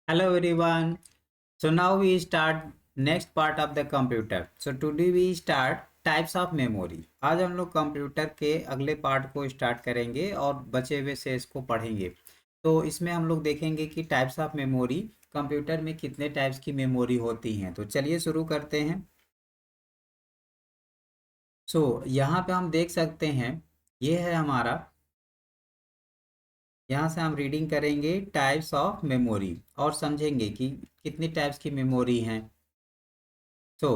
Hello everyone. So now we start next part of the computer. So today we start types of memory. आज हम लोग computer के अगले part को start करेंगे और बचे हुए से इसको पढ़ेंगे। तो इसमें हम लोग देखेंगे कि टाइप्स ऑफ मेमोरी कंप्यूटर में कितने टाइप्स की मेमोरी होती हैं। तो चलिए शुरू करते हैं। यहाँ पे हम देख सकते हैं, ये है हमारा, यहाँ से हम रीडिंग करेंगे टाइप्स ऑफ मेमोरी और समझेंगे कि कितनी टाइप्स की मेमोरी हैं। सो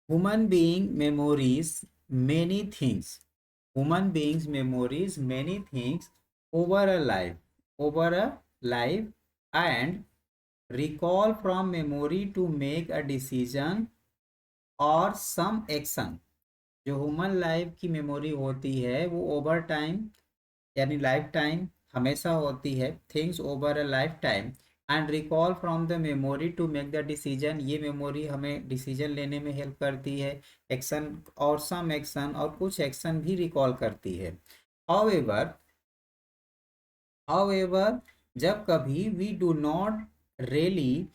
human being memories many things. Human beings memories many things over a life over a life and recall from memory to make a decision or some action. जो human life की memory होती है वो over time यानी lifetime हमेशा होती है, things over a lifetime and recall from the memory to make the decision. ये मेमोरी हमें डिसीजन लेने में हेल्प करती है, एक्शन और सम एक्शन और कुछ एक्शन भी रिकॉल करती है। हाउएवर हाउएवर जब कभी we do not really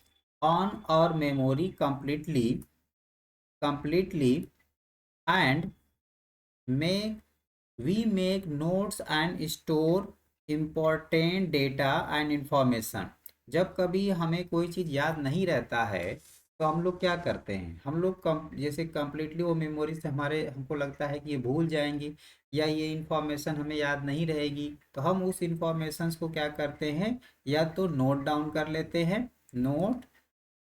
on our memory completely and make we make notes and store important data and information। जब कभी हमें कोई चीज़ याद नहीं रहता है तो हम लोग क्या करते हैं, हम लोग जैसे कंप्लीटली वो मेमोरी से हमको लगता है कि ये भूल जाएंगी या ये इंफॉर्मेशन हमें याद नहीं रहेगी, तो हम उस इंफॉर्मेशन को क्या करते हैं, या तो नोट डाउन कर लेते हैं, note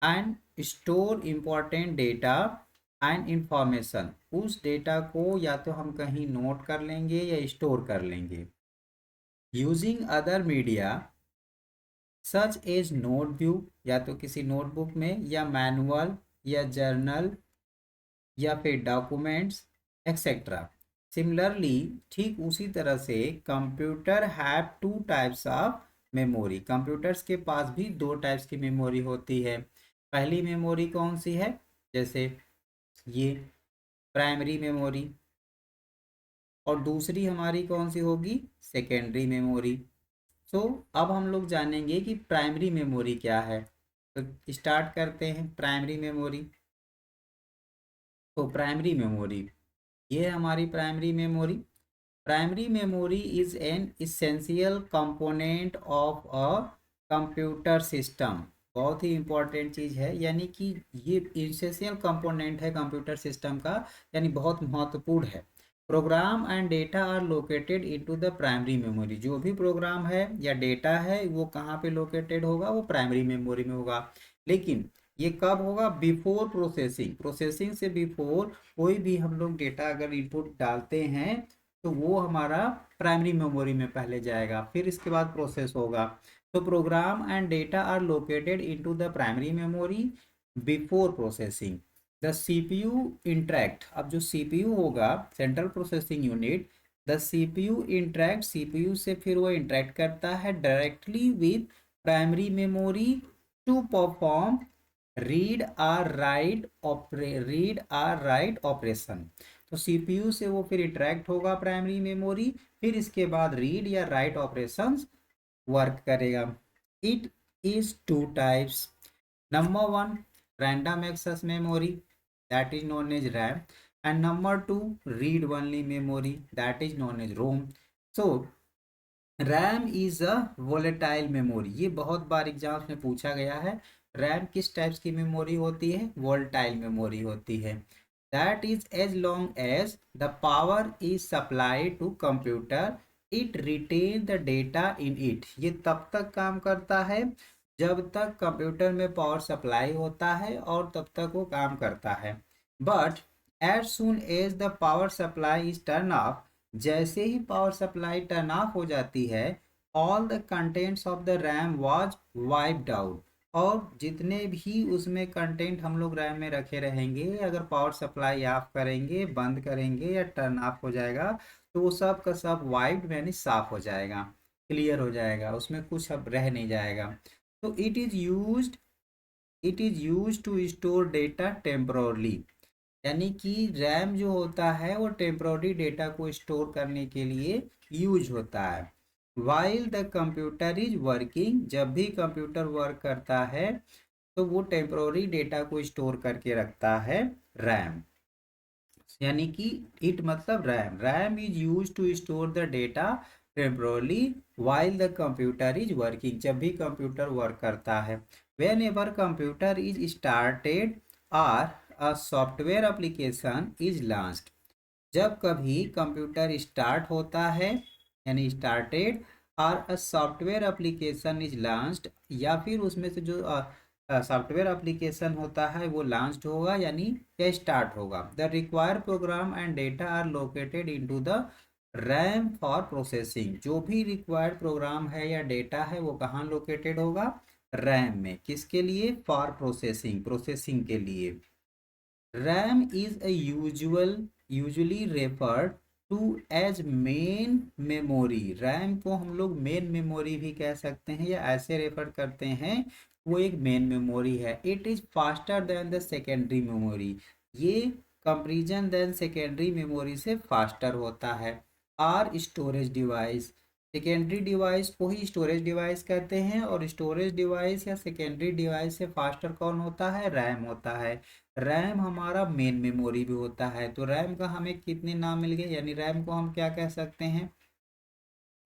and store important data and information. उस डेटा को या तो हम कहीं नोट कर लेंगे या स्टोर कर लेंगे using other media such as note view, या तो किसी नोटबुक में या मैनुअल या जर्नल या फिर डॉक्यूमेंट्स एक्सेट्रा। सिमिलरली ठीक उसी तरह से computer have two types of memory. Computers के पास भी दो टाइप्स की मेमोरी होती है। पहली मेमोरी कौन सी है, जैसे ये प्राइमरी मेमोरी, और दूसरी हमारी कौन सी होगी, सेकेंडरी मेमोरी। अब हम लोग जानेंगे कि प्राइमरी मेमोरी क्या है। तो स्टार्ट करते हैं प्राइमरी मेमोरी। तो प्राइमरी मेमोरी, ये है हमारी primary memory. Primary memory is an essential component of a computer system. बहुत ही इंपॉर्टेंट चीज़ है, यानी कि ये इसेंशियल कंपोनेंट है कंप्यूटर सिस्टम का, यानी बहुत महत्वपूर्ण है। Program and data are located into the primary memory. जो भी प्रोग्राम है या डेटा है वो कहाँ पे लोकेटेड होगा, वो प्राइमरी मेमोरी में होगा। लेकिन ये कब होगा, बिफोर प्रोसेसिंग। प्रोसेसिंग से बिफोर कोई भी हम लोग डेटा अगर इनपुट डालते हैं तो वो हमारा प्राइमरी मेमोरी में पहले जाएगा, फिर इसके बाद प्रोसेस होगा। तो program and data are located into the primary memory before processing. The CPU interact, अब जो सीपीयू होगा, central processing unit, the CPU interact, CPU से फिर वो इंटरेक्ट करता है directly with primary memory to perform read or write operation. तो CPU से वो फिर इंटरेक्ट होगा प्राइमरी मेमोरी, फिर इसके बाद रीड या राइट ऑपरेशंस वर्क करेगा। It is two types. Number one, random access memory, that is known as RAM, and number two, read only memory, that is known as ROM. So RAM is a volatile memory. ये बहुत बार exams में पूछा गया है। RAM किस types की memory होती है, वोलेटाइल मेमोरी होती है। That is as long as the power is supplied to computer it retain the data in it. ये तब तक काम करता है जब तक कंप्यूटर में पावर सप्लाई होता है और तब तक वो काम करता है। But as soon as the power supply is turn off, जैसे ही पावर सप्लाई टर्न ऑफ हो जाती है, all the contents of the RAM was wiped out. और जितने भी उसमें कंटेंट हम लोग रैम में रखे रहेंगे, अगर पावर सप्लाई ऑफ करेंगे, बंद करेंगे या टर्न ऑफ हो जाएगा, तो वो सब का सब वाइप्ड यानी साफ हो जाएगा, क्लियर हो जाएगा, उसमें कुछ अब रह नहीं जाएगा। तो it is use to store data temporarily, यानी कि रैम जो होता है वो टेम्पररी डेटा को स्टोर करने के लिए यूज होता है। While the computer is working, जब भी कंप्यूटर वर्क करता है तो वो टेम्पोररी डेटा को स्टोर करके रखता है, रैम। यानी कि इट मतलब RAM, RAM is use to store the data temporarily while the computer is working, जब भी कंप्यूटर वर्क करता है। Whenever computer is started और a software application is launched, जब कभी कंप्यूटर स्टार्ट होता है यानी स्टार्टेड, और a software application is launched, या फिर उसमें से जो सॉफ्टवेयर एप्लीकेशन होता है वो लॉन्च्ड होगा यानी या स्टार्ट होगा, the required program and data are located into the RAM for processing, जो भी रिक्वायर्ड प्रोग्राम है या डेटा है वो कहाँ लोकेटेड होगा, रैम में। किसके लिए, फॉर प्रोसेसिंग, प्रोसेसिंग के लिए। RAM is a usually referred to as main memory, RAM को हम लोग मेन मेमोरी भी कह सकते हैं या ऐसे रेफर करते हैं, वो एक मेन मेमोरी है। It is faster than the secondary memory, ये कंपेरिजन देन सेकेंडरी मेमोरी से फास्टर होता है। Or storage device, secondary device को ही स्टोरेज डिवाइस कहते हैं, और स्टोरेज डिवाइस या सेकेंडरी डिवाइस से फास्टर कौन होता है, रैम होता है। रैम हमारा मेन मेमोरी भी होता है, तो रैम का हमें कितने नाम मिल गए, यानी रैम को हम क्या कह सकते हैं,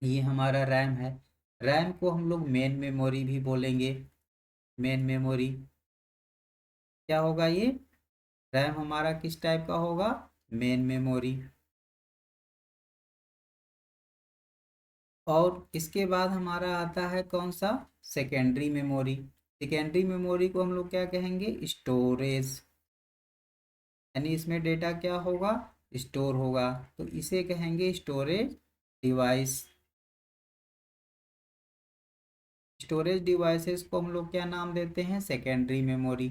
ये हमारा रैम है। रैम को हम लोग मेन मेमोरी भी बोलेंगे, मेन मेमोरी क्या होगा ये, रैम हमारा किस टाइप का होगा, मेन मेमोरी। और इसके बाद हमारा आता है कौन सा, सेकेंडरी मेमोरी। सेकेंडरी मेमोरी को हम लोग क्या कहेंगे, स्टोरेज, यानी इसमें डेटा क्या होगा, स्टोर होगा, तो इसे कहेंगे स्टोरेज डिवाइस। स्टोरेज डिवाइसेस को हम लोग क्या नाम देते हैं, सेकेंडरी मेमोरी।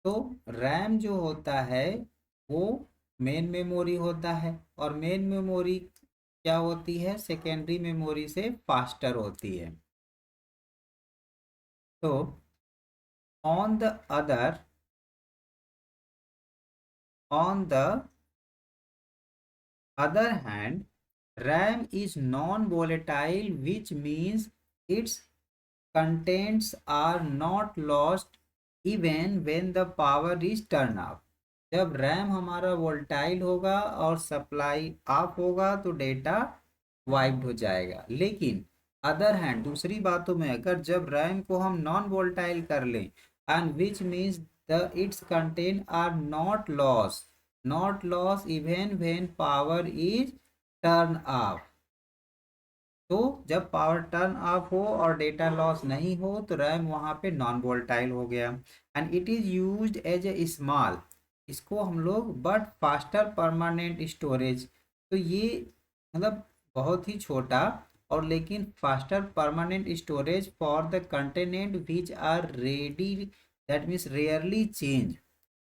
तो रैम जो होता है वो मेन मेमोरी होता है, और मेन मेमोरी क्या होती है, सेकेंडरी मेमोरी से फास्टर होती है। तो on the other on the other hand, RAM is non-volatile, which means its contents are not lost even when the power is turned off। जब रैम हमारा वोल्टाइल होगा और सप्लाई ऑफ होगा तो डेटा वाइप्ड हो जाएगा, लेकिन अदर हैंड दूसरी बातों में अगर जब रैम को हम नॉन वोल्टाइल कर लें, and which means the its content are not loss even when power is turn off, तो जब पावर टर्न ऑफ हो और डेटा लॉस नहीं हो तो रैम वहाँ पे नॉन वोल्टाइल हो गया। And it is used as a small, इसको हम लोग बट फास्टर परमानेंट स्टोरेज, तो ये मतलब बहुत ही छोटा और लेकिन faster permanent storage for the content which are ready, that means rarely change,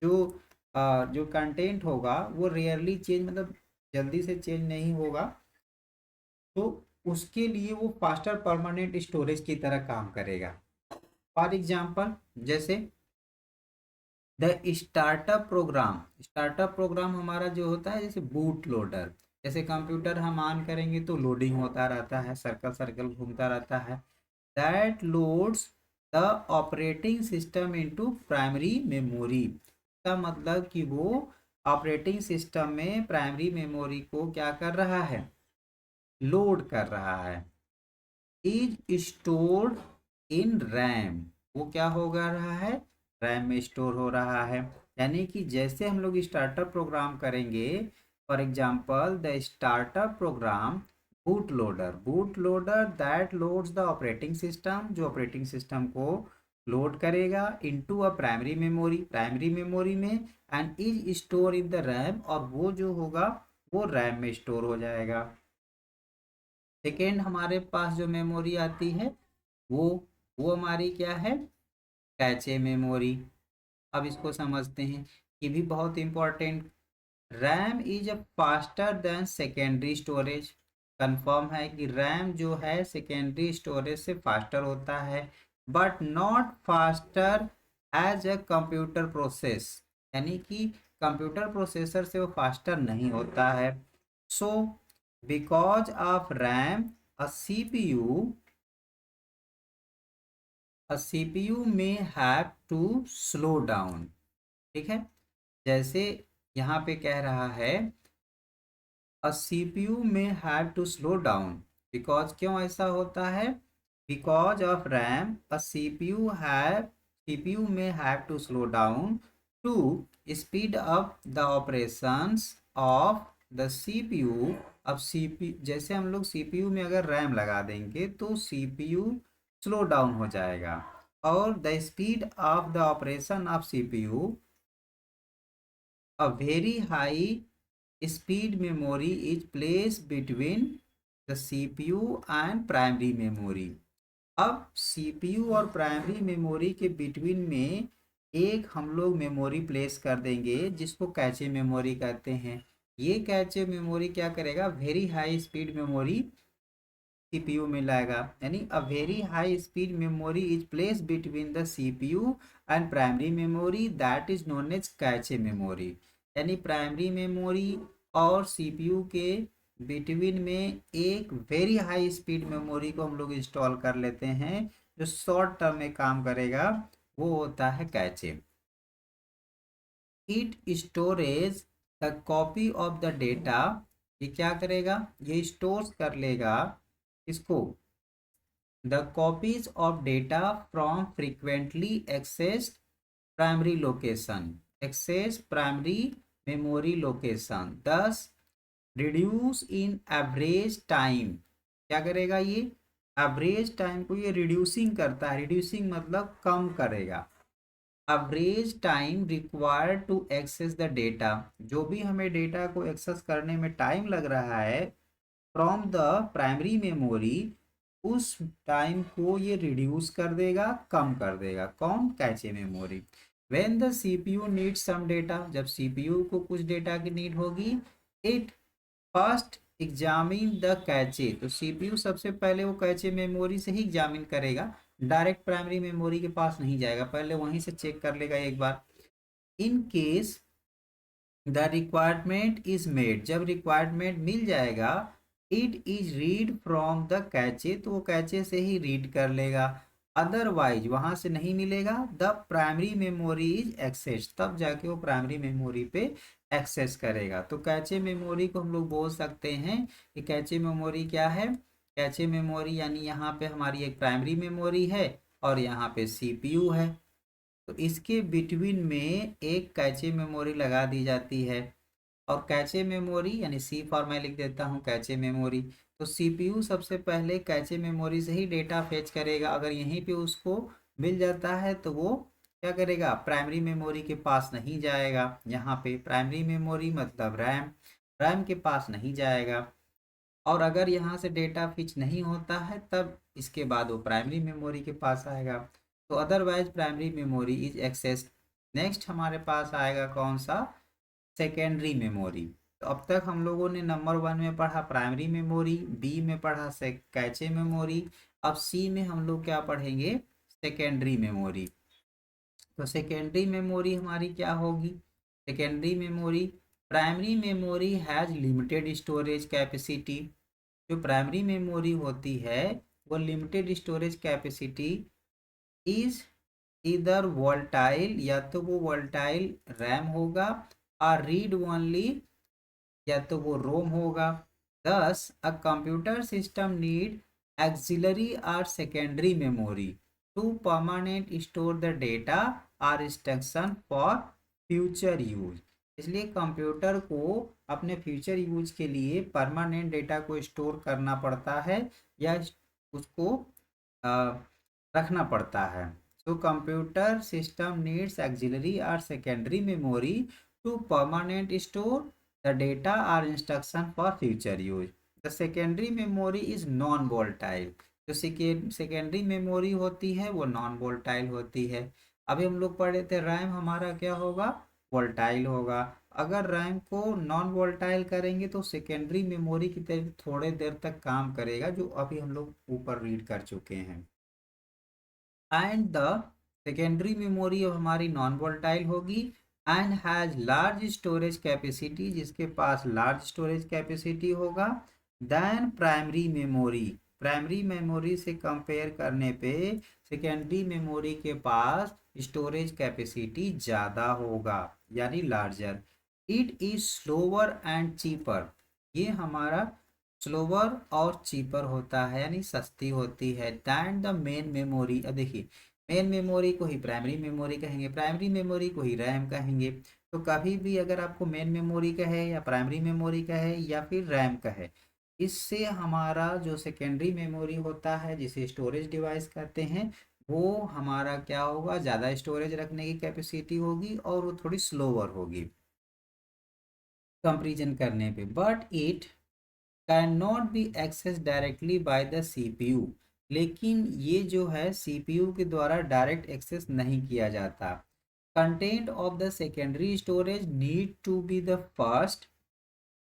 जो जो कंटेंट होगा वो रेयरली चेंज मतलब जल्दी से चेंज नहीं होगा, तो उसके लिए वो फास्टर परमानेंट स्टोरेज की तरह काम करेगा। फॉर एग्जांपल जैसे द स्टार्टअप प्रोग्राम हमारा जो होता है जैसे बूट लोडर, जैसे कंप्यूटर हम ऑन करेंगे तो लोडिंग होता रहता है, सर्कल सर्कल घूमता रहता है, that loads the operating system into primary memory, का मतलब कि वो ऑपरेटिंग सिस्टम में प्राइमरी मेमोरी को क्या कर रहा है, लोड कर रहा है। इज स्टोर्ड इन रैम, वो क्या होगा रहा है, रैम में स्टोर हो रहा है। यानी कि जैसे हम लोग स्टार्टअप प्रोग्राम करेंगे, for example the startup program boot loader that loads the operating system, जो ऑपरेटिंग सिस्टम को लोड करेगा इनटू अ प्राइमरी मेमोरी में, and is store in the RAM, और वो जो होगा वो रैम में स्टोर हो जाएगा। सेकेंड हमारे पास जो मेमोरी आती है वो वो हमारी क्या है, कैचे मेमोरी। अब इसको समझते हैं, ये भी बहुत important. RAM is a faster than secondary storage, confirm है कि रैम जो है सेकेंडरी स्टोरेज से फास्टर होता है, but not faster as a computer process, यानी कि कंप्यूटर प्रोसेसर से वो फास्टर नहीं होता है। सो because of RAM, a CPU may have to slow down। ठीक है, जैसे यहाँ पे कह रहा है a CPU may have to slow down because, क्यों ऐसा होता है? Because of RAM, a CPU may have to slow down to speed up the operations of the CPU। अब CPU, जैसे हम लोग CPU में अगर RAM लगा देंगे तो CPU स्लो डाउन हो जाएगा, और the speed of the operation of CPU, a very high speed memory is placed between the CPU and primary memory। अब CPU और प्राइमरी मेमोरी के बिटवीन में एक हम लोग मेमोरी प्लेस कर देंगे जिसको कैचे मेमोरी कहते हैं। ये कैचे मेमोरी क्या करेगा? Very high speed memory CPU में लाएगा, यानी a very high speed memory is place between the CPU and primary memory, that is known as cache memory. यानी प्राइमरी मेमोरी और CPU के बिटवीन में एक वेरी हाई स्पीड मेमोरी को हम लोग इंस्टॉल कर लेते हैं, जो शॉर्ट टर्म में काम करेगा, वो होता है cache. It storage the copy of the data, ये क्या करेगा? ये स्टोर कर लेगा इसको, the copies of data from frequently accessed primary location, access primary memory location, thus reduce in average time. क्या करेगा ये? एवरेज टाइम को ये रिड्यूसिंग करता है, रिड्यूसिंग मतलब कम करेगा। Average time required to access the data, जो भी हमें डेटा को एक्सेस करने में टाइम लग रहा है फ्रॉम द प्राइमरी मेमोरी, उस टाइम को ये रिड्यूस कर देगा, कम कर देगा। कौन? Cache memory. When the CPU needs some data, जब CPU को कुछ डेटा की नीड होगी, it first examine the cache, तो CPU सबसे पहले वो कैचे मेमोरी से ही एग्जामिन करेगा, डायरेक्ट प्राइमरी मेमोरी के पास नहीं जाएगा, पहले वहीं से चेक कर लेगा एक बार। In case the requirement is made, जब रिक्वायरमेंट मिल जाएगा, it is read from the cache, तो वो कैचे से ही रीड कर लेगा। अदरवाइज वहां से नहीं मिलेगा, the primary memory is access, तब जाके वो प्राइमरी मेमोरी पे एक्सेस करेगा। तो कैचे मेमोरी को हम लोग बोल सकते हैं कि कैचे मेमोरी क्या है? कैचे मेमोरी यानी यहाँ पे हमारी एक प्राइमरी मेमोरी है और यहाँ पे CPU है, तो इसके बिटवीन में एक कैचे मेमोरी लगा दी जाती है। और कैचे मेमोरी यानी C फॉर मैं लिख देता हूँ कैचे मेमोरी, तो CPU सबसे पहले कैचे मेमोरी से ही डेटा फेच करेगा, अगर यहीं पे उसको मिल जाता है तो वो क्या करेगा? प्राइमरी मेमोरी के पास नहीं जाएगा। यहाँ पे प्राइमरी मेमोरी मतलब रैम के पास नहीं जाएगा, और अगर यहाँ से डेटा फिच नहीं होता है तब इसके बाद वो प्राइमरी मेमोरी के पास आएगा। तो otherwise primary memory is accessed. Next हमारे पास आएगा कौन सा? Secondary memory. तो अब तक हम लोगों ने नंबर 1 में पढ़ा प्राइमरी मेमोरी, बी में पढ़ा कैचे मेमोरी, अब सी में हम लोग क्या पढ़ेंगे? Secondary memory. तो सेकेंडरी मेमोरी हमारी क्या होगी? Secondary memory, primary memory has limited storage capacity. जो प्राइमरी मेमोरी होती है वो लिमिटेड स्टोरेज कैपेसिटी इज इधर वोल्टाइल, या तो वो वोल्टाइल रैम होगा, और रीड ओनली, या तो वो रोम होगा। Thus a computer system need auxiliary और secondary memory to permanent store the data और इंस्ट्रक्शन फॉर फ्यूचर यूज। इसलिए कंप्यूटर को अपने फ्यूचर यूज के लिए परमानेंट डेटा को स्टोर करना पड़ता है, या उसको रखना पड़ता है। So computer system needs auxiliary और secondary memory to permanent store the data or instruction for future use। the secondary memory is non volatile। जो सेकेंडरी मेमोरी होती है वो नॉन वोल्टाइल होती है। अभी हम लोग पढ़े थे रैम हमारा क्या होगा? वोल्टाइल होगा। अगर रैम को नॉन वोल्टाइल करेंगे तो सेकेंडरी मेमोरी की तरह थोड़े देर तक काम करेगा, जो अभी हम लोग ऊपर रीड कर चुके हैं। एंड द सेकेंडरी मेमोरी हमारी नॉन वोल्टाइल होगी, and has large storage capacity, जिसके पास लार्ज स्टोरेज कैपेसिटी होगा, than primary memory. Primary memory से कंपेयर करने पे सेकेंडरी मेमोरी के पास स्टोरेज कैपेसिटी ज़्यादा होगा, यानी larger. It is slower and cheaper. ये हमारा स्लोअर और चीपर होता है, यानी सस्ती होती है दैन द मेन मेमोरी। अब देखिए, मेन मेमोरी को ही प्राइमरी मेमोरी कहेंगे, प्राइमरी मेमोरी को ही रैम कहेंगे। तो कभी भी अगर आपको मेन मेमोरी कहे या प्राइमरी मेमोरी कहे या फिर रैम कहे, इससे हमारा जो सेकेंडरी मेमोरी होता है जिसे स्टोरेज डिवाइस कहते हैं, वो हमारा क्या होगा, ज़्यादा स्टोरेज रखने की कैपेसिटी होगी और वो थोड़ी स्लोअर होगी कंपेरिजन करने पे। But it can not be access directly by the CPU. लेकिन ये जो है सीपीयू के द्वारा डायरेक्ट एक्सेस नहीं किया जाता। Content of the secondary storage need to be the first.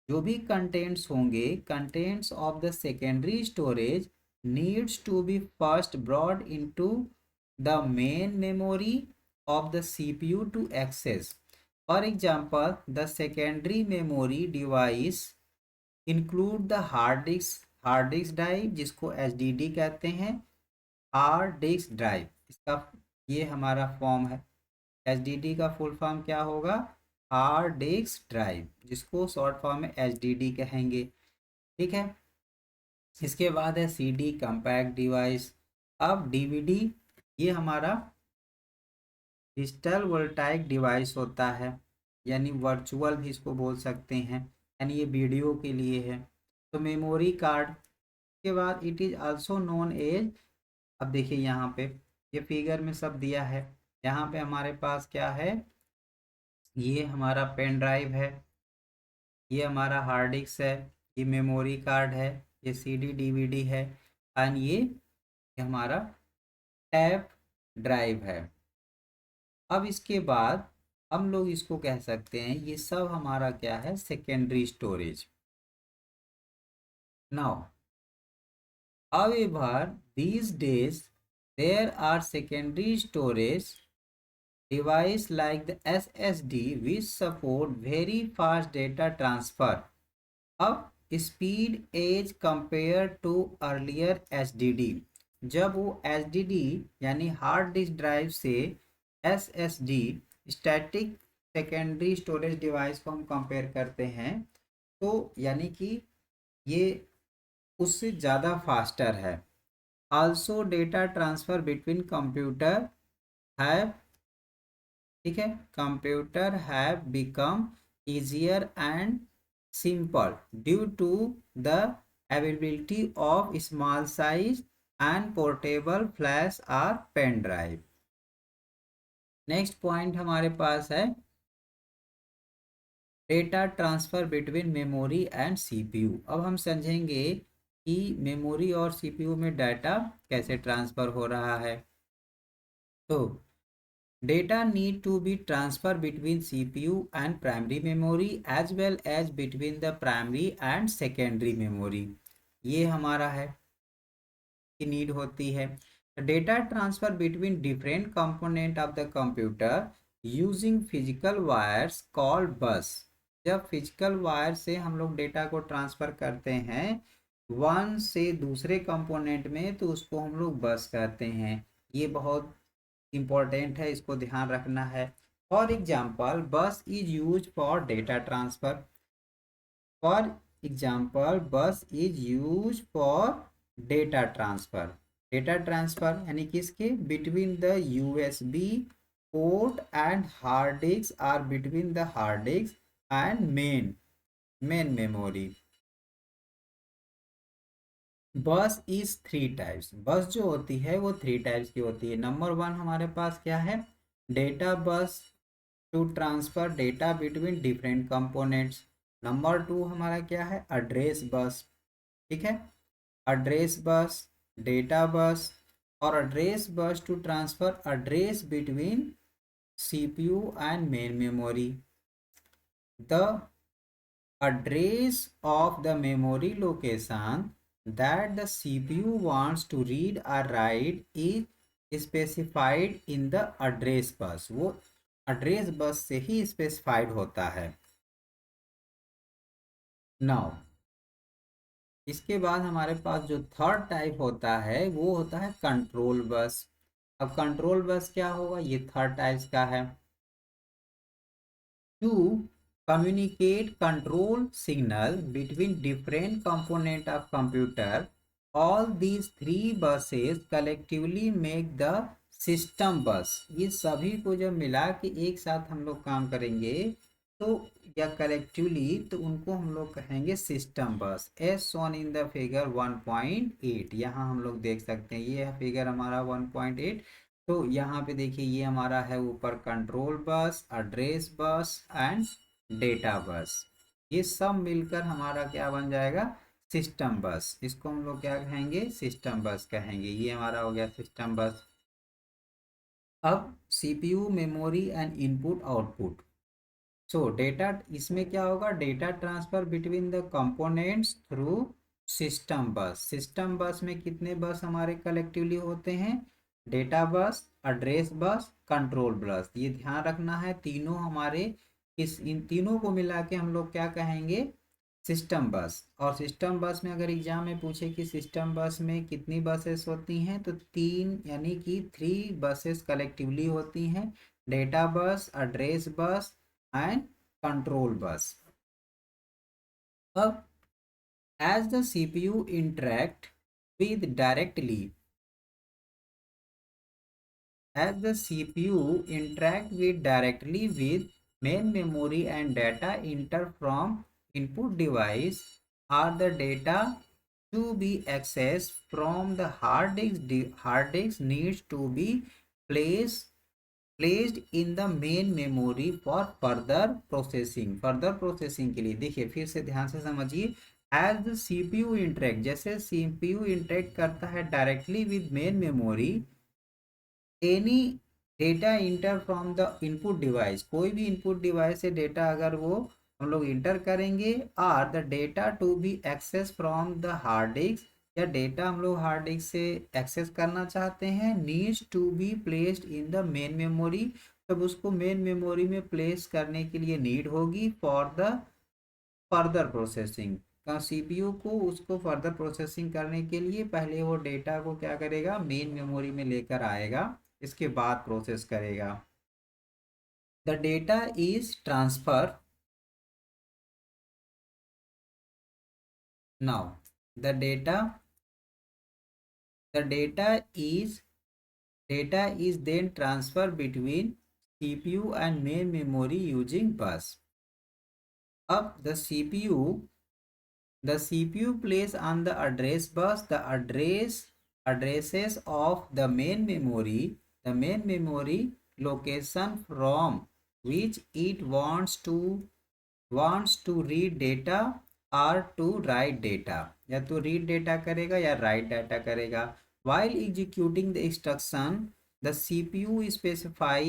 जो भी कंटेंट्स होंगे, contents of the secondary storage needs to be first brought into the main memory of the CPU to access. For example, the secondary memory device include the hard disk drive जिसको HDD कहते हैं। Hard disk drive, इसका ये हमारा form है। HDD का full form क्या होगा, हार्ड डिस्क ड्राइव, जिसको शॉर्ट फॉर्म में HDD कहेंगे। ठीक है। इसके बाद है CD कंपैक्ट डिवाइस। अब DVD, ये हमारा डिजिटल वोल्टाइक डिवाइस होता है, यानी वर्चुअल भी इसको बोल सकते हैं, यानी ये वीडियो के लिए है। तो मेमोरी कार्ड के बाद it is also known as. अब देखिए यहाँ पे ये फिगर में सब दिया है। यहाँ पे हमारे पास क्या है, ये हमारा पेन ड्राइव है, ये हमारा हार्ड डिस्क है, ये मेमोरी कार्ड है, ये CD DVD है, एंड ये हमारा टैप ड्राइव है। अब इसके बाद हम लोग इसको कह सकते हैं ये सब हमारा क्या है, secondary storage. Now however these days there are secondary storage device like the SSD which support very fast data transfer अब speed as compare to earlier HDD। जब वो HDD यानी हार्ड डिस्क ड्राइव से SSD static secondary storage device को हम compare करते हैं, तो यानी कि ये उससे ज़्यादा फास्टर है। Also data transfer between computer have, ठीक है, computer have become easier and simple due to the availability of small size and portable flash or pen drive। Next point हमारे पास है data transfer between memory and CPU। अब हम समझेंगे कि memory और CPU में डाटा कैसे ट्रांसफ़र हो रहा है। तो data need to be transferred between CPU and primary memory as well as between the primary and secondary memory। ये हमारा है की नीड होती है। Data transfer between different component of the computer using physical wires called बस। जब physical wire से हम लोग डेटा को ट्रांसफ़र करते हैं वन से दूसरे कंपोनेंट में, तो उसको हम लोग बस कहते हैं। ये बहुत इम्पोर्टेंट है, इसको ध्यान रखना है। For example bus is use for data transfer. For example bus is use for data transfer. Data transfer यानी किसके, between the USB port and hard disk or between the hard disk and main memory. Bus is 3 types. Bus जो होती है वो 3 types की होती है। Number 1 हमारे पास क्या है, data bus to transfer data between different components. Number 2 हमारा क्या है, एड्रेस बस। ठीक है, एड्रेस बस, डेटा बस और address bus to transfer address between CPU and main memory। The address of the memory location that the CPU wants to read or write is specified in the address bus। वो address bus से ही specified होता है। Now इसके बाद हमारे पास जो third type होता है वो होता है कंट्रोल बस। अब कंट्रोल बस क्या होगा, ये थर्ड टाइप का है। To communicate control signal between different component of computer, all these three buses collectively make the system bus। ये सभी को जब मिला के एक साथ हम लोग काम करेंगे तो या कलेक्टिवली तो उनको हम लोग कहेंगे system bus. As shown in the figure 1.8, यहाँ हम लोग देख सकते हैं ये है फिगर हमारा 1.8। तो यहाँ पे देखिए ये हमारा है ऊपर control bus, address bus and data bus. ये सब मिलकर हमारा क्या बन जाएगा, सिस्टम बस। इसको हम लोग क्या कहेंगे, सिस्टम बस कहेंगे। ये हमारा हो गया सिस्टम बस। अब CPU, memory and input output. So data, इसमें क्या होगा, data transfer between the components through system बस। सिस्टम बस में कितने बस हमारे कलेक्टिवली होते हैं, data bus, address bus, control bus. ये ध्यान रखना है, तीनों हमारे इन तीनों को मिला के हम लोग क्या कहेंगे, सिस्टम बस। और सिस्टम बस में अगर एग्जाम में पूछे कि सिस्टम बस में कितनी बसेस होती हैं तो तीन, यानी कि 3 बसेस कलेक्टिवली होती हैं, data bus, address bus and control bus. अब as the CPU interact with directly as the CPU interact with directly with main memory and data enter from input device, are the data to be accessed from the hard disk needs to be placed in the main memory for further processing के लिए। देखिए फिर से ध्यान से समझिए, as the CPU interact, जैसे CPU interact करता है directly with main memory, any data inter from the input device, कोई भी इनपुट डिवाइस से डेटा अगर वो हम लोग इंटर करेंगे, are the data to be access from the hard disk, या डेटा हम लोग हार्ड डिस्क से एक्सेस करना चाहते हैं, needs to be placed in the main memory, तब उसको मेन मेमोरी में प्लेस करने के लिए नीड होगी for the further processing. CPU को उसको फर्दर प्रोसेसिंग करने के लिए पहले वो डेटा को क्या करेगा, मेन मेमोरी में लेकर आएगा, इसके बाद प्रोसेस करेगा। The data is transfer, now the data is then transferred between CPU and main memory using bus। अब the CPU plays on the address bus the addresses of the main memory location from which it wants to read data or to write data, या तो read data करेगा या write data करेगा। While executing the instruction, the CPU specify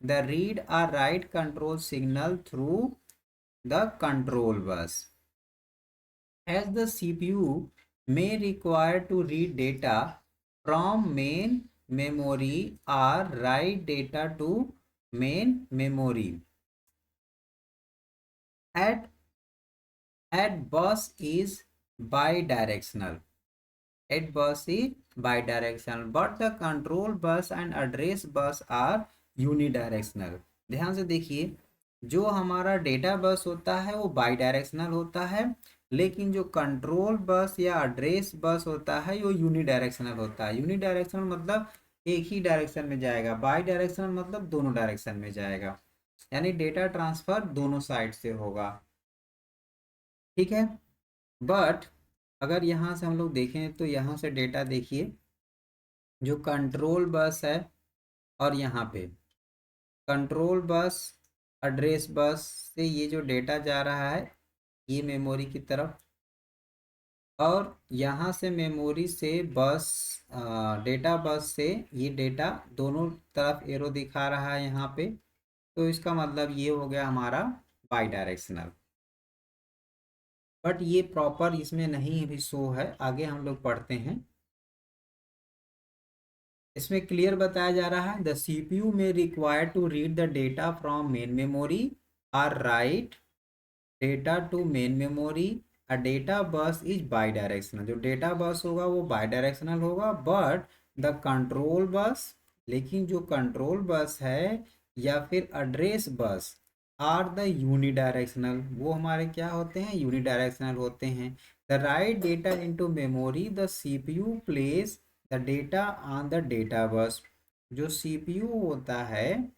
the read or write control signal through the control bus। As the CPU may require to read data from main memory or write data to main memory, at bus is bidirectional, but the control bus and address bus are unidirectional। ध्यान से देखिए, जो हमारा data bus होता है वो by directional होता है, लेकिन जो कंट्रोल बस या एड्रेस बस होता है वो यूनिडायरेक्शनल होता है। यूनिडायरेक्शनल मतलब एक ही डायरेक्शन में जाएगा, बाई डायरेक्शनल मतलब दोनों डायरेक्शन में जाएगा, यानी डेटा ट्रांसफर दोनों साइड से होगा। ठीक है, बट अगर यहाँ से हम लोग देखें तो यहाँ से डेटा देखिए, जो कंट्रोल बस है और यहाँ पे कंट्रोल बस, एड्रेस बस से ये जो डेटा जा रहा है ये मेमोरी की तरफ, और यहाँ से मेमोरी से बस डेटा बस से ये डेटा दोनों तरफ एरो दिखा रहा है यहाँ पे, तो इसका मतलब ये हो गया हमारा बाई डायरेक्शनल। बट ये प्रॉपर इसमें नहीं भी शो है, आगे हम लोग पढ़ते हैं। इसमें क्लियर बताया जा रहा है, the CPU may require to read the data from main memory और write data to main memory a data bus is bidirectional, जो डेटा बस होगा वो बाई डायरेक्शनल होगा, बट द कंट्रोल बस, लेकिन जो कंट्रोल बस है या फिर address bus are the unidirectional, वो हमारे क्या होते हैं, यूनिडायरेक्शनल होते हैं। The right data into memory, the CPU place the data on the data बस, जो सीपीयू होता है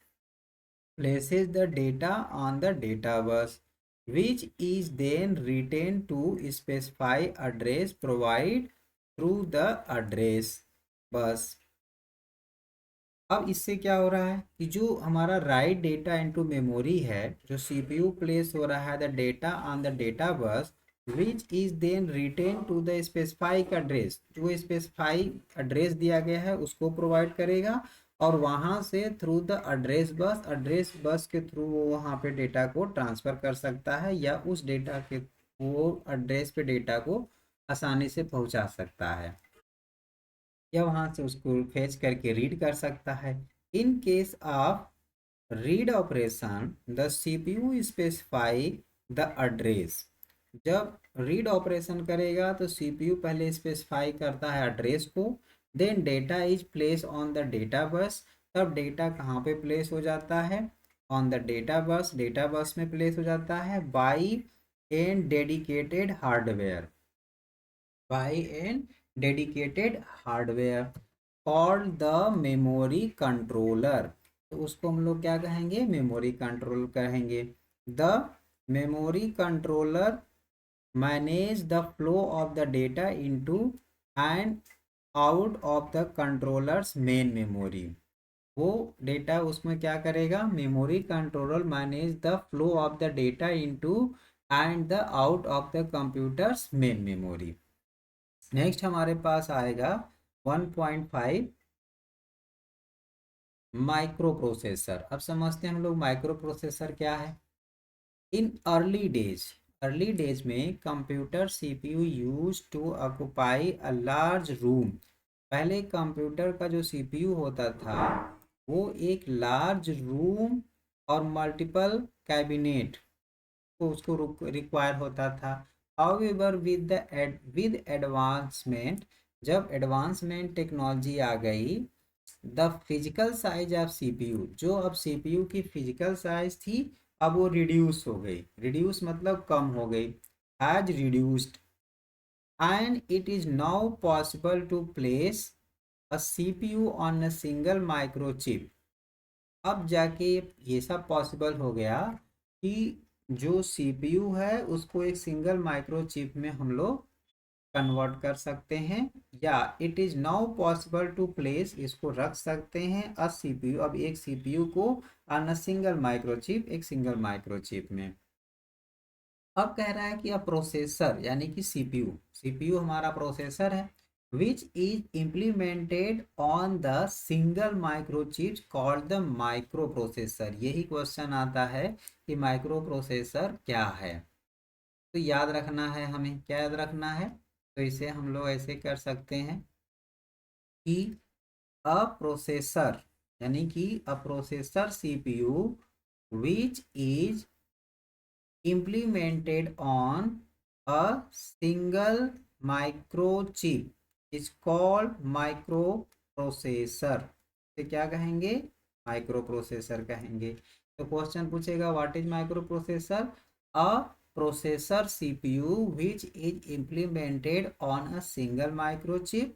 places the data on the data bus, which is then written to specify address provided through the address bus। अब इससे क्या हो रहा है कि जो हमारा राइट डेटा इनटू मेमोरी है, जो सीपीयू प्लेस हो रहा है the data on the data bus, which is then written to the specific address, जो स्पेसिफाई एड्रेस दिया गया है उसको प्रोवाइड करेगा, और वहाँ से थ्रू द एड्रेस बस के थ्रू वो वहाँ पे डेटा को ट्रांसफ़र कर सकता है, या उस डेटा के वो एड्रेस पे डेटा को आसानी से पहुँचा सकता है, या वहाँ से उसको फेच करके रीड कर सकता है। In case of read operation the CPU specify the address, जब रीड ऑपरेशन करेगा तो सीपीयू पहले स्पेसिफाई करता है एड्रेस को, then data is place on the data bus, तब डेटा कहाँ पे प्लेस हो जाता है, ऑन द डेटा बस में प्लेस हो जाता है by an dedicated hardware, by an dedicated hardware called the memory controller, तो उसको हम लोग क्या कहेंगे, मेमोरी कंट्रोल कहेंगे। The memory controller manage the flow of the data into and out of the controllers main memory, वो data उसमें क्या करेगा, memory controller manage the flow of the data into and the out of the computers main memory. Next हमारे पास आएगा 1.5 micro processor. अब समझते हैं हम लोग माइक्रो प्रोसेसर क्या है। इन अर्ली डेज में computer CPU use to occupy a large room, पहले कंप्यूटर का जो सीपीयू होता था वो एक लार्ज रूम और मल्टीपल कैबिनेट को उसको रिक्वायर होता था। हाउएवर विद एडवांसमेंट, जब एडवांसमेंट टेक्नोलॉजी आ गई, the physical size of CPU, जो अब सीपीयू की फिजिकल साइज थी अब वो रिड्यूस हो गई, रिड्यूस मतलब कम हो गई, has reduced, and it is now possible to place a CPU on a single microchip. अब जाके ये सब पॉसिबल हो गया कि जो सीपीयू है उसको एक सिंगल माइक्रोचिप में हम लोग कन्वर्ट कर सकते हैं, या it is now possible to place, इसको रख सकते हैं अ सीपीयू, अब एक सीपीयू को ऑन अ सिंगल माइक्रोचिप, एक सिंगल माइक्रोचिप में। अब कह रहा है कि अब प्रोसेसर यानी कि सीपीयू हमारा प्रोसेसर है, which is implemented on the single microchip called the microprocessor। यही क्वेश्चन आता है कि माइक्रो प्रोसेसर क्या है, तो याद रखना है, हमें क्या याद रखना है, तो इसे हम लोग ऐसे कर सकते हैं कि अ प्रोसेसर यानी कि अ processor CPU which is implemented on a single microchip is called microprocessor। तो क्या कहेंगे, माइक्रो प्रोसेसर कहेंगे। तो क्वेश्चन पूछेगा what is micro processor, a processor CPU which is implemented on a single microchip,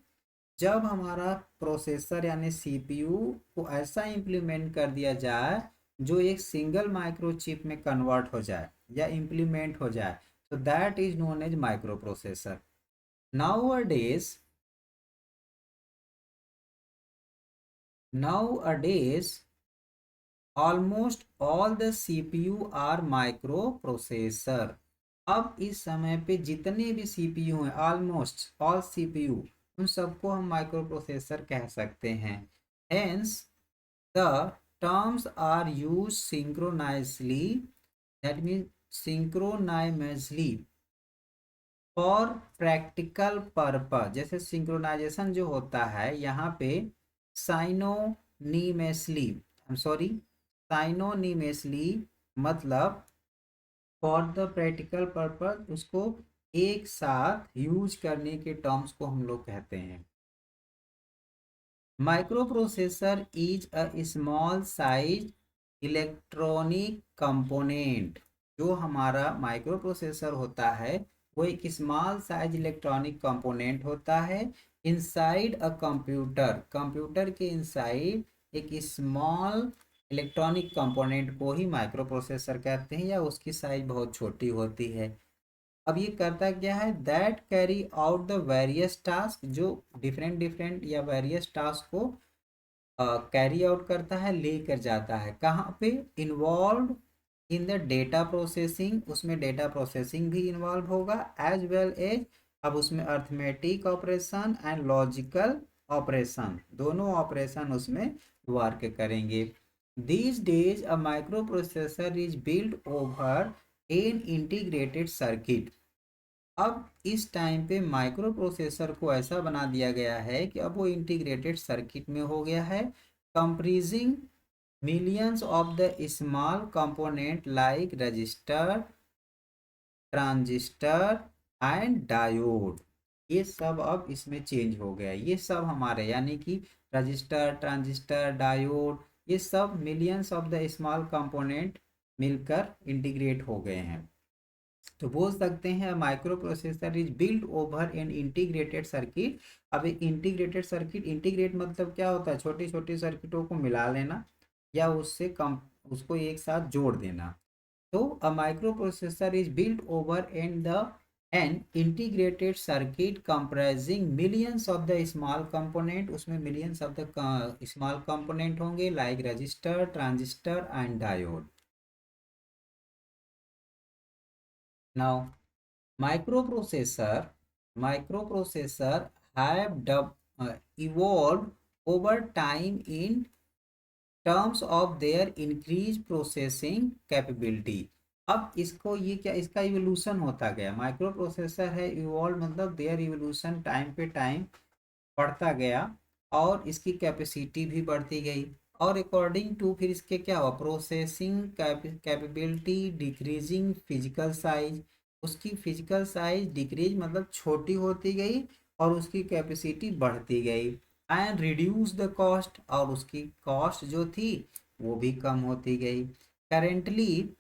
जब हमारा प्रोसेसर यानी सीपीयू को ऐसा इम्प्लीमेंट कर दिया जाए जो एक सिंगल माइक्रोचिप में कन्वर्ट हो जाए या इम्प्लीमेंट हो जाए, तो that is known as microprocessor. Nowadays almost all the CPU are microprocessor। अब इस समय पे जितने भी सीपीयू हैं, ऑलमोस्ट ऑल सीपीयू, उन सबको हम माइक्रो प्रोसेसर कह सकते हैं। Hence the terms are use synchronously, that mean synchronously for practical purpose. जैसे सिंक्रोनाइजेशन जो होता है यहाँ पे साइनोनीमसली, आई एम सॉरी, साइनोनीमसली मतलब फॉर द प्रैक्टिकल पर्पज, उसको एक साथ यूज करने के टर्म्स को हम लोग कहते हैं। Micro processor is a small size electronic component. जो हमारा माइक्रो प्रोसेसर होता है वो एक स्मॉल साइज इलेक्ट्रॉनिक कंपोनेंट होता है इनसाइड अ कंप्यूटर। कंप्यूटर के इनसाइड एक स्मॉल इलेक्ट्रॉनिक कंपोनेंट को ही माइक्रो प्रोसेसर कहते हैं, या उसकी साइज बहुत छोटी होती है। अब ये करता क्या है, that carry out the various task, जो डिफरेंट डिफरेंट या वेरियस टास्क को कैरी आउट करता है, लेकर जाता है कहाँ पे, involve in the data processing, उसमें डेटा प्रोसेसिंग भी इन्वॉल्व होगा, एज वेल एज अब उसमें arithmetic operation and logical operation, दोनों ऑपरेशन उसमें वर्क करेंगे। These days a micro processor is build over N integrated circuit. अब इस टाइम पे माइक्रो प्रोसेसर को ऐसा बना दिया गया है कि अब वो इंटीग्रेटेड सर्किट में हो गया है, कंप्रीजिंग millions of the small component like register, transistor and diode, ये सब अब इसमें चेंज हो गया। ये सब हमारे यानी कि रजिस्टर, ट्रांजिस्टर, डायोड, ये सब millions of the small component मिलकर इंटीग्रेट हो गए हैं। तो बोल सकते हैं micro processor is build over N integrated circuit. अब इंटीग्रेटेड सर्किट, इंटीग्रेट मतलब क्या होता है, छोटी छोटी सर्किटों को मिला लेना या उससे कम, उसको एक साथ जोड़ देना। तो a micro processor is build over and the an integrated circuit comprising millions of the small component, उसमें millions of the small component होंगे like register, transistor and diode. Now microprocessor microprocessor have evolved over time in terms of their increased processing capability। अब इसको ये क्या, इसका evolution होता गया। Micro processor है, इवॉल्व मतलब देयर इवोल्यूशन, टाइम पे टाइम बढ़ता गया और इसकी कैपेसिटी भी बढ़ती गई। और अकॉर्डिंग टू फिर इसके क्या हुआ, processing capability decreasing physical size, उसकी फिजिकल साइज डिक्रीज मतलब छोटी होती गई और उसकी कैपेसिटी बढ़ती गई। एंड रिड्यूस द कॉस्ट, और उसकी कॉस्ट जो थी वो भी कम होती गई। Currently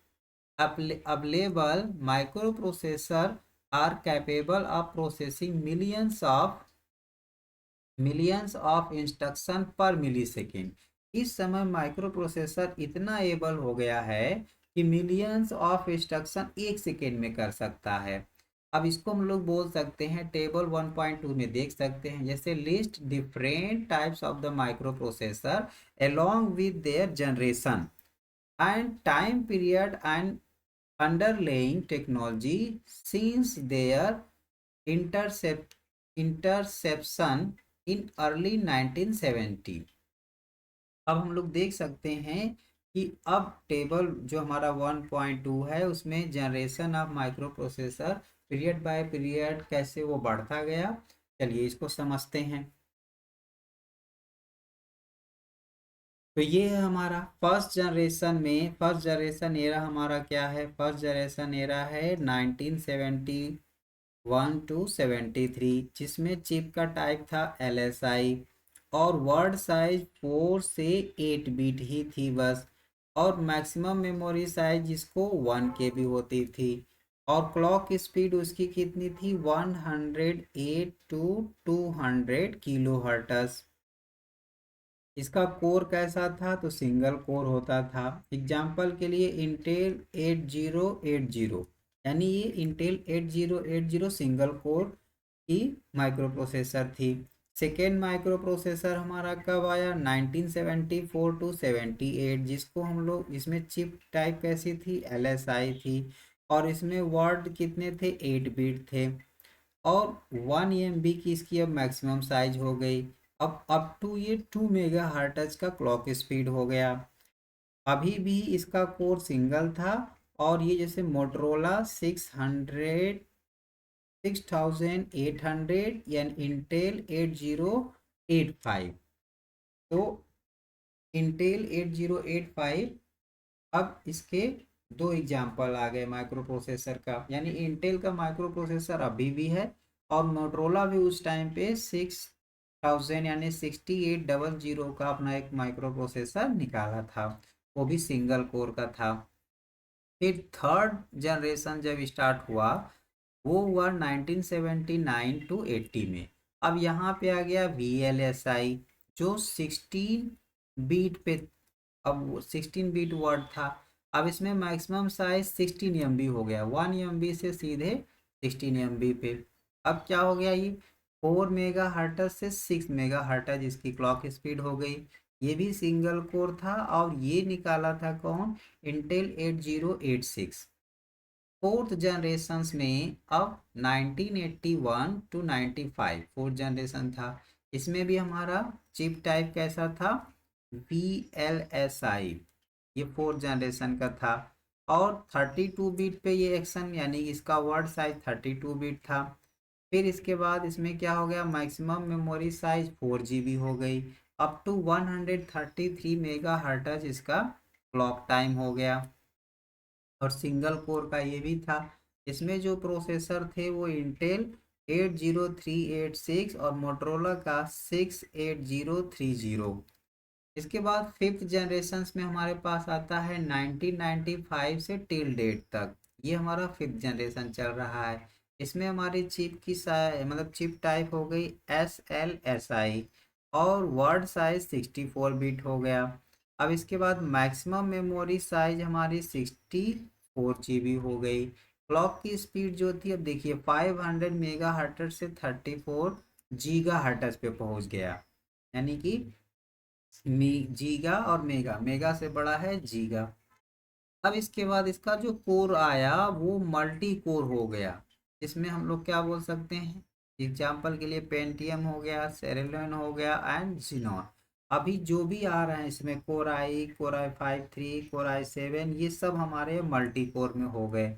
available microprocessor are capable of processing millions of instruction per milli second. इस समय माइक्रो प्रोसेसर इतना एबल हो गया है कि मिलियंस ऑफ इंस्ट्रक्शन एक सेकेंड में कर सकता है। अब इसको हम लोग बोल सकते हैं, टेबल 1.2 में देख सकते हैं, जैसे list different types of the micro processor along with their generation and time period and underlying technology since their intercept interception in early 1970। अब हम लोग देख सकते हैं कि अब टेबल जो हमारा 1.2 है उसमें generation of micro processor period by period कैसे वो बढ़ता गया, चलिए इसको समझते हैं। तो ये है हमारा फर्स्ट जनरेशन में, फर्स्ट जनरेशन एरा हमारा क्या है, फर्स्ट जनरेशन एरा है 1971 टू 73, जिसमें चिप का टाइप था LSI और वर्ड साइज 4 से 8 बिट ही थी बस, और मैक्सिमम मेमोरी साइज जिसको 1 KB होती थी, और क्लॉक स्पीड उसकी कितनी थी 108 टू 200 kHz। इसका कोर कैसा था, तो सिंगल कोर होता था। एग्जाम्पल के लिए इंटेल 8080, यानी ये इंटेल 8080 सिंगल कोर की माइक्रो प्रोसेसर थी। सेकेंड माइक्रो प्रोसेसर हमारा कब आया, 1974 टू 78, जिसको हम लोग, इसमें चिप टाइप कैसी थी, LSI थी, और इसमें वर्ड कितने थे, 8 बिट थे, और 1 MB की इसकी अब मैक्सिमम साइज हो गई। अब अप टू ये 2 MHz का क्लॉक स्पीड हो गया। अभी भी इसका कोर सिंगल था, और ये जैसे मोटरोला 6800 या इंटेल 8085। तो इंटेल 8085 अब इसके दो एग्जाम्पल आ गए माइक्रो प्रोसेसर का, यानी इंटेल का माइक्रो प्रोसेसर अभी भी है और मोटरोला भी उस टाइम पे 6000 यानी 6800 का अपना एक माइक्रो प्रोसेसर निकाला था, वो भी सिंगल कोर का था। फिर थर्ड जनरेशन जब स्टार्ट हुआ वो हुआ 1979 टू 80 में। अब यहाँ पे आ गया VLSI जो 16 बीट पे, अब 16 बीट वर्ड था। अब इसमें मैक्सिमम साइज 16 MB हो गया, 1 MB से सीधे 16 MB पे। अब क्या हो गया, ये 4 मेगा हर्टज से 6 मेगा हर्टज इसकी क्लॉक स्पीड हो गई। ये भी सिंगल कोर था और ये निकाला था कौन, इंटेल 8086। फोर्थ जनरेशन्स में अब 1981 टू 95 फोर्थ जनरेशन था। इसमें भी हमारा चिप टाइप कैसा था, VLSI, ये फोर्थ जनरेशन का था। और 32 बीट पे ये एक्शन, यानी इसका वर्ड साइज 32 बीट था। फिर इसके बाद इसमें क्या हो गया, मैक्सिमम मेमोरी साइज 4 GB हो गई। अप टू 133 मेगा हर्टज इसका क्लॉक टाइम हो गया। और सिंगल कोर का ये भी था। इसमें जो प्रोसेसर थे वो इंटेल 80386 और मोटरोला का 68030। इसके बाद फिफ्थ जनरेशन में हमारे पास आता है 1995 से टिल डेट तक, ये हमारा फिफ्थ जनरेशन चल रहा है। इसमें हमारी चिप की मतलब चिप टाइप हो गई SLSI और वर्ड साइज 64 बिट हो गया। अब इसके बाद मैक्सिमम मेमोरी साइज हमारी 64 GB हो गई। क्लॉक की स्पीड जो थी, अब देखिए 500 मेगा हर्ट्ज से 34 GHz पे पहुंच गया, यानी कि जीगा और मेगा, मेगा से बड़ा है जीगा। अब इसके बाद इसका जो कोर आया वो मल्टी कोर हो गया। इसमें हम लोग क्या बोल सकते हैं, एग्जाम्पल के लिए पेंटियम हो गया, सेरेलोन हो गया एंड जिनॉन। अभी जो भी आ रहे हैं इसमें कोर i5 3, कोर i7, ये सब हमारे मल्टी कोर में हो गए।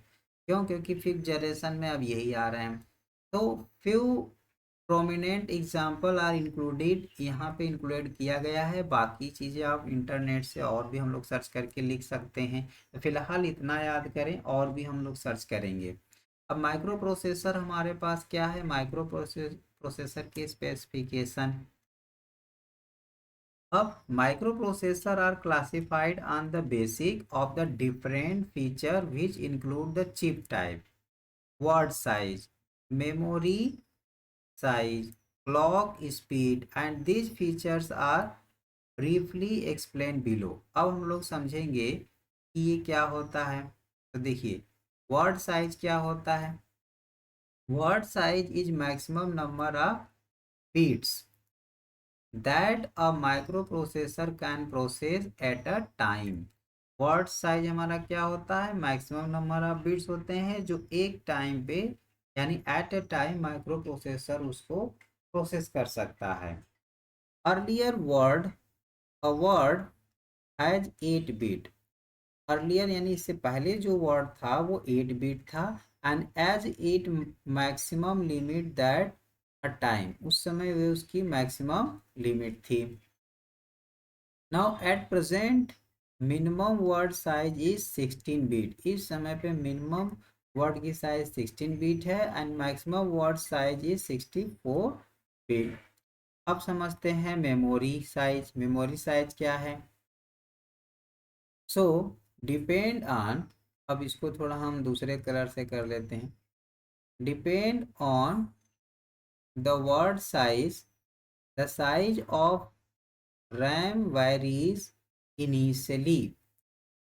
क्यों, क्योंकि फिफ्थ जनरेशन में अब यही आ रहे हैं। तो few prominent example are included, यहाँ पे इंक्लूड किया गया है। बाकी चीज़ें आप इंटरनेट से और भी हम लोग सर्च करके लिख सकते हैं। तो फिलहाल इतना याद करें, और भी हम लोग सर्च करेंगे। अब माइक्रो प्रोसेसर हमारे पास क्या है, माइक्रो प्रोसेसर के स्पेसिफिकेशन। अब microprocessor are classified on the basic of the different feature which include the chip type, word size, memory size, clock speed and these features are briefly explained below। अब हम लोग समझेंगे कि ये क्या होता है। तो देखिए वर्ड साइज क्या होता है, word size is maximum number of bits that a microprocessor can process at a time. Word size हमारा क्या होता है, मैक्सिमम नंबर ऑफ बिट्स होते हैं जो एक टाइम पे, यानी at a time microprocessor उसको प्रोसेस कर सकता है। Earlier word, a word has 8 bit. Earlier यानी इससे पहले जो वर्ड था वो 8 बिट था। And as it maximum limit that a time, उस समय वे उसकी मैक्सिमम लिमिट थी। Now at present minimum word size is 16 bit. इस समय पे मिनिमम वर्ड की साइज 16 बिट है and maximum word size is 64 bit. अब समझते हैं मेमोरी साइज। मेमोरी साइज क्या है, सो डिपेंड ऑन, अब इसको थोड़ा हम दूसरे कलर से कर लेते हैं। Depend on the word size, the size of RAM varies initially.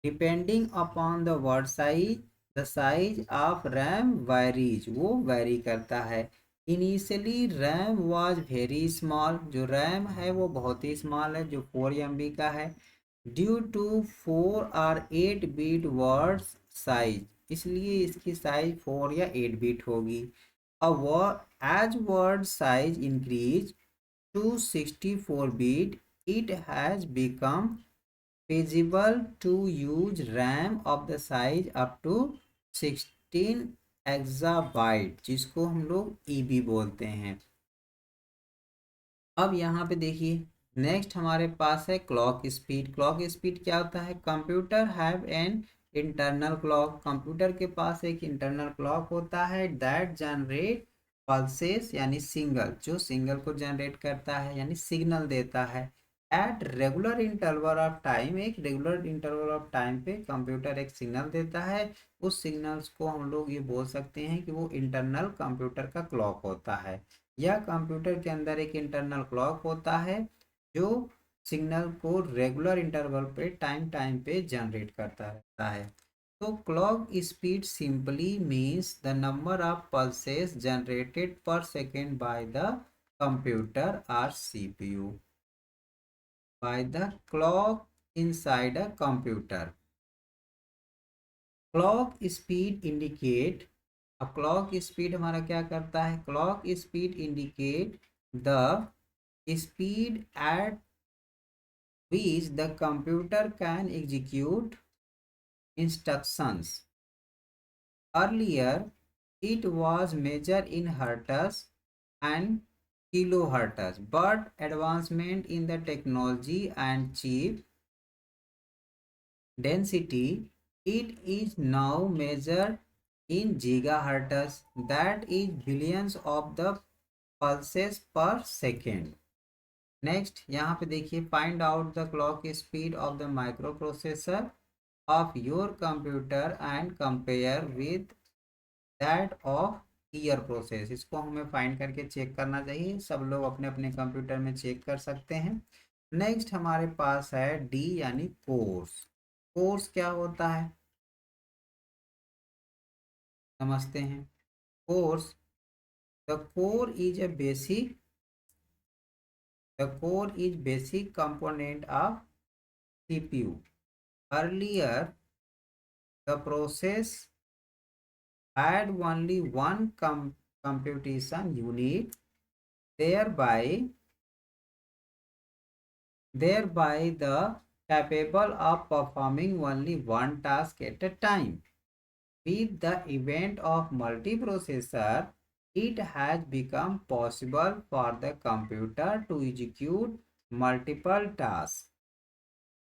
Depending upon the word size the size of RAM varies, वो वेरी करता है। Initially RAM was very small, जो रैम है वो बहुत ही स्मॉल है, जो 4 MB का है। ड्यू टू 4 और 8 बिट वर्ड साइज, इसलिए इसकी साइज 4 या 8 बिट होगी। अब as word size increase to 64 bit it has become feasible to use RAM of the size up to 16 exabyte, जिसको हम लोग EB बोलते हैं। अब यहाँ पे देखिए नेक्स्ट हमारे पास है क्लॉक स्पीड। क्लॉक स्पीड क्या होता है, computer have an internal clock, computer के पास एक इंटरनल क्लॉक होता है दैट जनरेट पल्सेस यानी सिंगल, जो सिंगल को जनरेट करता है यानी सिग्नल देता है at regular interval of time. एक रेगुलर इंटरवल ऑफ टाइम पे कंप्यूटर एक सिग्नल देता है, उस सिग्नल्स को हम लोग ये बोल सकते हैं कि वो इंटरनल कंप्यूटर का क्लॉक होता है, या कंप्यूटर के अंदर एक इंटरनल क्लॉक होता है जो सिग्नल को रेगुलर इंटरवल पे टाइम पे जनरेट करता रहता है। तो clock speed simply means the number of pulses generated पर सेकेंड बाय द कंप्यूटर और CPU, by the clock inside a computer. Clock speed indicate, अब क्लॉक स्पीड हमारा क्या करता है, clock speed indicate the speed at which the computer can execute instructions. Earlier, it was measured in hertz and kilohertz, but advancement in the technology and chip density, it is now measured in gigahertz, that is billions of the pulses per second. Next यहाँ पे देखिए, find out the clock speed of the micro processor of your computer and compare with that of year process. इसको हमें find करके check करना चाहिए, सब लोग अपने अपने कंप्यूटर में चेक कर सकते हैं। नेक्स्ट हमारे पास है डी यानी कोर्स। कोर्स क्या होता है समझते हैं। Course, the core is a basic, the core is basic component of CPU. Earlier, the process had only one computation unit, thereby the capable of performing only one task at a time. With the event of multiprocessor, it has become possible for the computer to execute multiple tasks,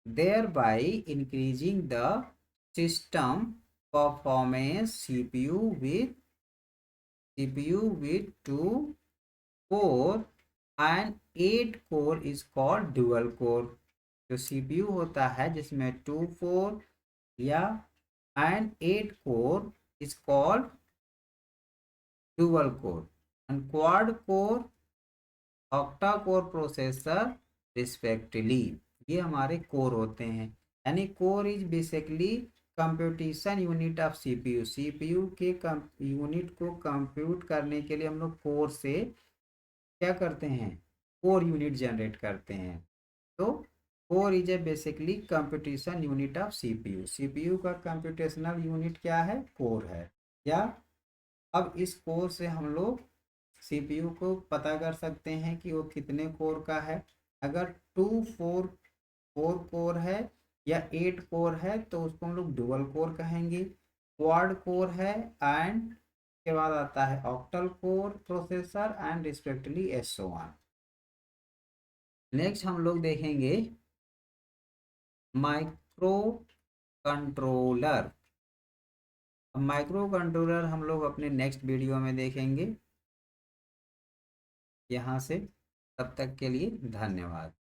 thereby increasing the system performance. CPU with 2 core and 8 core is called dual core। जो CPU होता है जिसमें 2 core या and 8 core is called dual core, and quad core, octa core processor respectively। ये हमारे core होते हैं, यानी core is basically computation unit of CPU. CPU के यूनिट को कंप्यूट करने के लिए हम लोग कोर से क्या करते हैं, कोर यूनिट जनरेट करते हैं। तो core is a basically computation unit of CPU. CPU का कंप्यूटेशनल यूनिट क्या है, कोर है। या अब इस कोर से हम लोग सीपीयू को पता कर सकते हैं कि वो कितने कोर का है। अगर 4 कोर है या 8 कोर है तो उसको हम लोग डुअल कोर कहेंगे। क्वाड कोर है एंड के बाद आता है octal core processor and respectively SO1। Next हम लोग देखेंगे माइक्रो कंट्रोलर। माइक्रो कंट्रोलर हम लोग अपने नेक्स्ट वीडियो में देखेंगे। यहाँ से तब तक के लिए धन्यवाद।